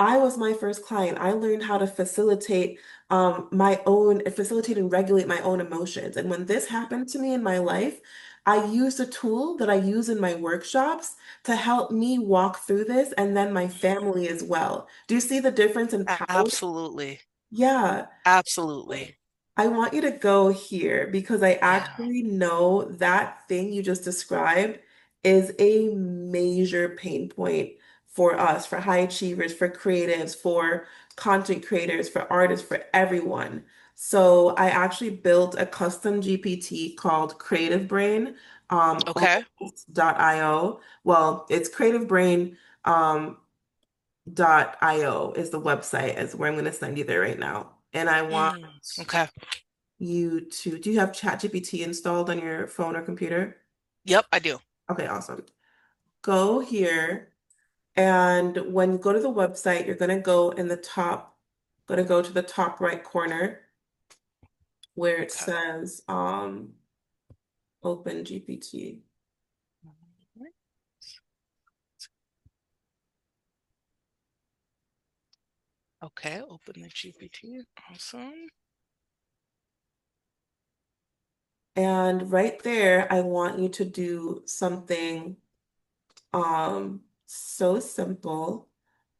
I was my first client. I learned how to facilitate and regulate my own emotions. And when this happened to me in my life, I used a tool that I use in my workshops to help me walk through this and then my family as well. Do you see the difference in power? Absolutely. Yeah. Absolutely. I want you to go here because I Yeah. actually know that thing you just described is a major pain point for us, for high achievers, for creatives, for content creators, for artists, for everyone. So I actually built a custom GPT called CreativeBrain, Okay. .io. Well, it's CreativeBrain .io is the website, is where I'm going to send you there right now. And I want Okay. do you have ChatGPT installed on your phone or computer? Yep, I do. Okay, awesome. Go here, and when you go to the website, you're gonna go to the top right corner where it Okay. says Open GPT. Okay, open the GPT. Awesome. And right there, I want you to do something so simple.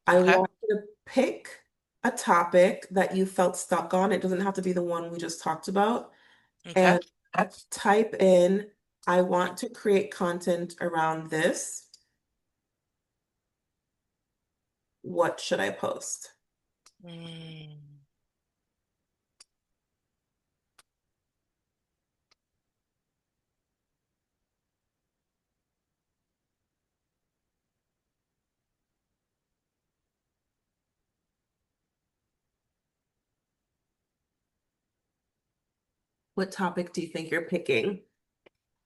I Okay. want you to pick a topic that you felt stuck on. It doesn't have to be the one we just talked about. Okay. And type in, I want to create content around this. What should I post? Mm, What topic do you think you're picking?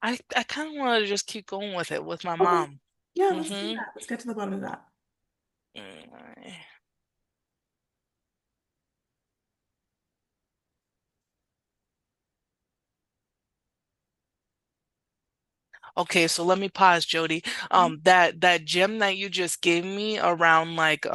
I kind of want to just keep going with it with my Okay. mom. Yeah, let's do Mm-hmm. that. Let's get to the bottom of that. Okay, so let me pause, Jody. That gem that you just gave me around like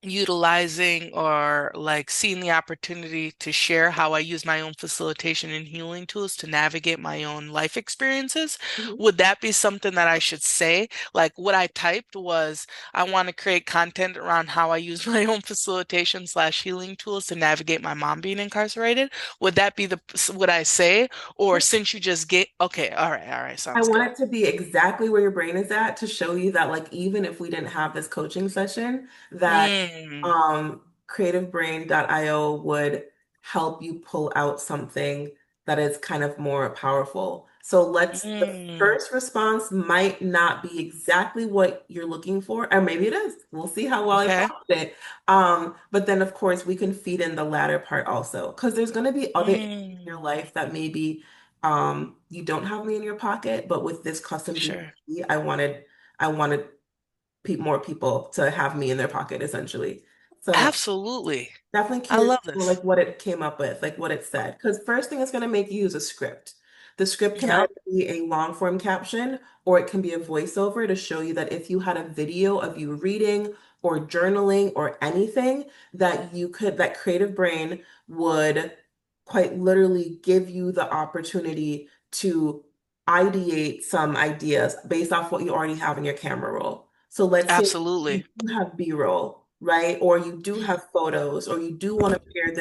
utilizing or like seeing the opportunity to share how I use my own facilitation and healing tools to navigate my own life experiences. Mhm. Would that be something that I should say? Like what I typed was, I want to create content around how I use my own facilitation slash healing tools to navigate my mom being incarcerated. Would that be would I say? Or since you just get, okay, all right, I sounds want good. it to be exactly where your brain is at to show you that, like, even if we didn't have this coaching session, that Mm, creativebrain.io would help you pull out something that is kind of more powerful. So the mm, first response might not be exactly what you're looking for, or maybe it is. We'll see how well I okay. found it. But then, of course, we can feed in the latter part also, because there's going to be other areas in your Mm, life that maybe you don't have me in your pocket, but with this custom sure. GPT, I wanted more people to have me in their pocket, essentially. So Absolutely. definitely I curious love for this. like what it came up with, like what it said. Because first thing it's going to make you use a script. The script can Yep. either be a long form caption or it can be a voiceover to show you that if you had a video of you reading or journaling or anything, that Creative Brain would quite literally give you the opportunity to ideate some ideas based off what you already have in your camera roll. So let's say you Absolutely. do have B-roll, right? Or you do Mm, have photos, or you do want to pair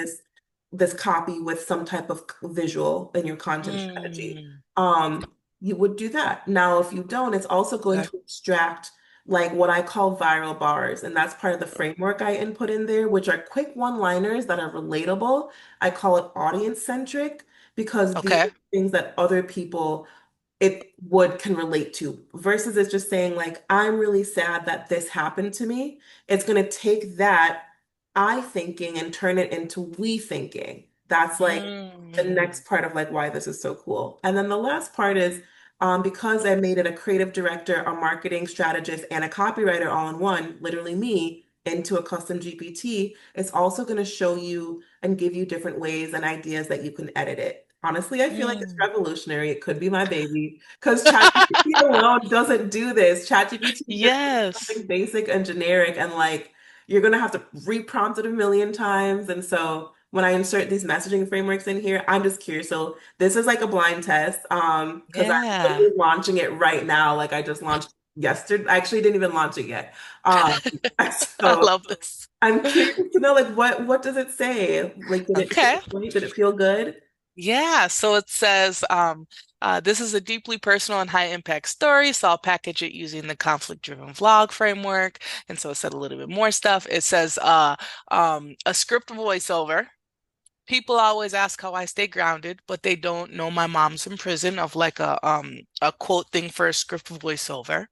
this copy with some type of visual in your content strategy. mm, You would do that. Now, if you don't, it's also going okay. to extract like what I call viral bars, and that's part of the framework I input in there, which are quick one-liners that are relatable. I call it audience centric because these are Okay. things that other people it would can relate to versus it's just saying like I'm really sad that this happened to me. It's going to take that I thinking and turn it into we thinking. That's like the Mm, next part of like why this is so cool. And then the last part is because I made it a creative director, a marketing strategist, and a copywriter all in one, literally me, into a custom GPT, it's also going to show you and give you different ways and ideas that you can edit it. Honestly, I feel like it's mm. revolutionary. It could be my baby because ChatGPT alone doesn't do this. ChatGPT just does Yes. something basic and generic, and like you're going to have to reprompt it a million times. And so when I insert these messaging frameworks in here, I'm just curious. So this is like a blind test because I'm Yeah. literally launching it right now. Like I just launched yesterday. I actually didn't even launch it yet. Um, I so love this. I'm curious to know like what does it say? Like did it hit Okay. the point? Did it feel good? Yeah, so it says this is a deeply personal and high impact story, so I'll package it using the conflict-driven vlog framework. And so it said a little bit more stuff. It says a script voiceover. People always ask how I stay grounded, but they don't know my mom's in prison of like a quote thing for a script voiceover.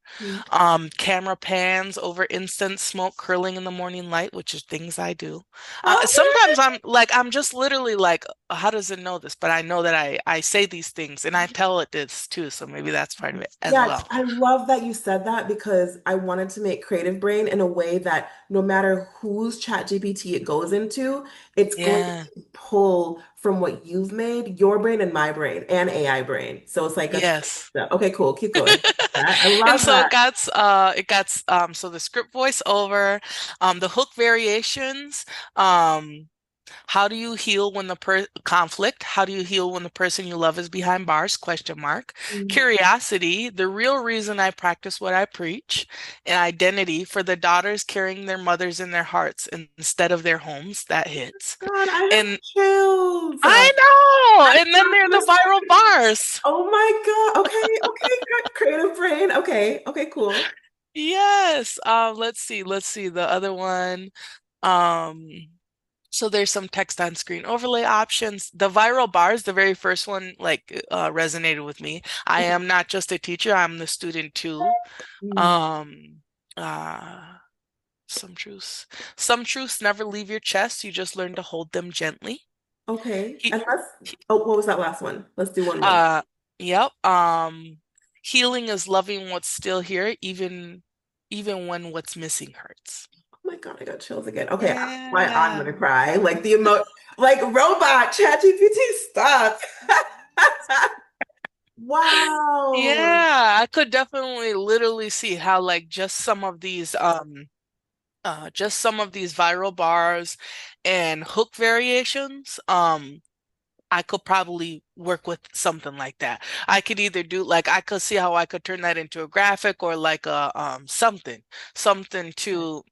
Mm. Camera pans over instant smoke curling in the morning light, which is things I do. Okay. Sometimes I'm just literally like, how does it know this? But I know that I say these things and I tell it this too, so maybe that's part of it as Yes, well. I love that you said that because I wanted to make Creative Brain in a way that no matter whose chat GPT it goes into, it's going Yeah. to pull from what you've made, your brain and my brain and AI brain. So it's like a Yes. okay, cool, keep going. I And love so that. it got so the script voiceover, the hook variations, um how do you heal when the per conflict? How do you heal when the person you love is behind bars? Question mark. Mhm. Curiosity, the real reason I practice what I preach. And identity for the daughters carrying their mothers in their hearts instead of their homes. That hits. God, I have And chills. I know. I'm And then not there are gonna the start. viral bars. Oh my God. Okay, okay, Creative Brain. Okay, okay, cool. Yes. Let's see. The other one. Um, so there's some text on screen overlay options. The viral bars, the very first one, like resonated with me. I am not just a teacher, I'm the student too. Mm, Um, uh, some truths. Some truths never leave your chest. You just learn to hold them gently. okay. He, And let's, he- oh, what was that last one? Let's do one more. uh, yep. Healing is loving what's still here, even when what's missing hurts. Oh my God, I got chills again. Okay, why I'm Yeah. gonna cry. Like the like robot, ChatGPT, stop. Wow. Yeah, I could definitely literally see how like just some of these viral bars and hook variations I could probably work with something like that. I could either do like I could see how I could turn that into a graphic or like a something to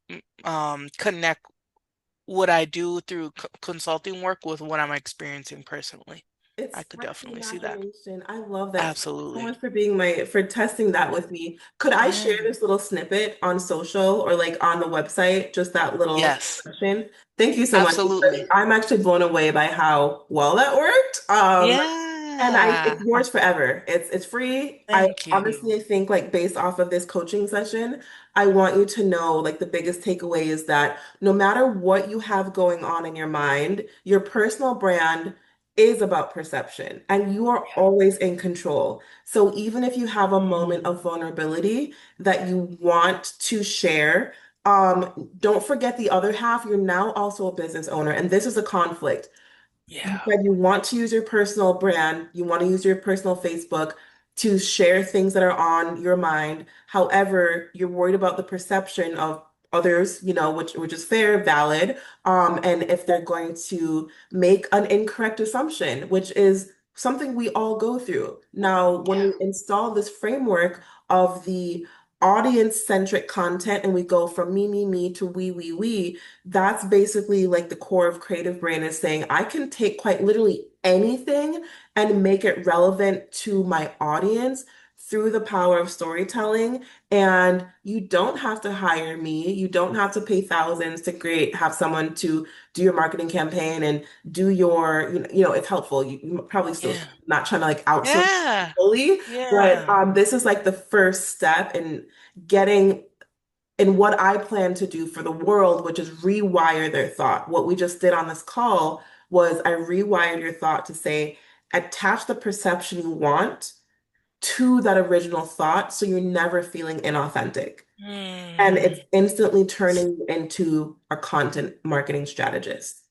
connect what I do through consulting work with what I'm experiencing personally. It's I could fresh definitely see that. imagination. I love that. Thank you so Absolutely. much for being for testing that with me. Could I share Yeah. this little snippet on social or like on the website? Just that little Yes. section. Thank you so much. Because Absolutely. I'm actually blown away by how well that worked. And it's Yeah. yours forever. It's free. I Thank honestly you. I think like based off of this coaching session, I want you to know like the biggest takeaway is that no matter what you have going on in your mind, your personal brand is about perception and you are Yeah. always in control. So even if you have a moment Mm, of vulnerability that you want to share, don't forget the other half. You're now also a business owner, and this is a conflict. You yeah. said you want to use your personal brand, you want to use your personal Facebook to share things that are on your mind. However, you're worried about the perception of others, which is fair, valid, and if they're going to make an incorrect assumption, which is something we all go through. Now, when Yeah. we install this framework of the audience-centric content and we go from me to we, that's basically like the core of Creative Brain is saying I can take quite literally anything and make it relevant to my audience through the power of storytelling. And you don't have to hire me. You don't have to pay thousands to have someone to do your marketing campaign and do your, it's helpful. You probably still Yeah. not trying to like outsource Yeah. fully, but Yeah. this is like the first step in getting and what I plan to do for the world, which is rewire their thought. What we just did on this call was I rewired your thought to say, attach the perception you want to that original thought so you're never feeling inauthentic. And Hmm. it's instantly turning you into a content marketing strategist.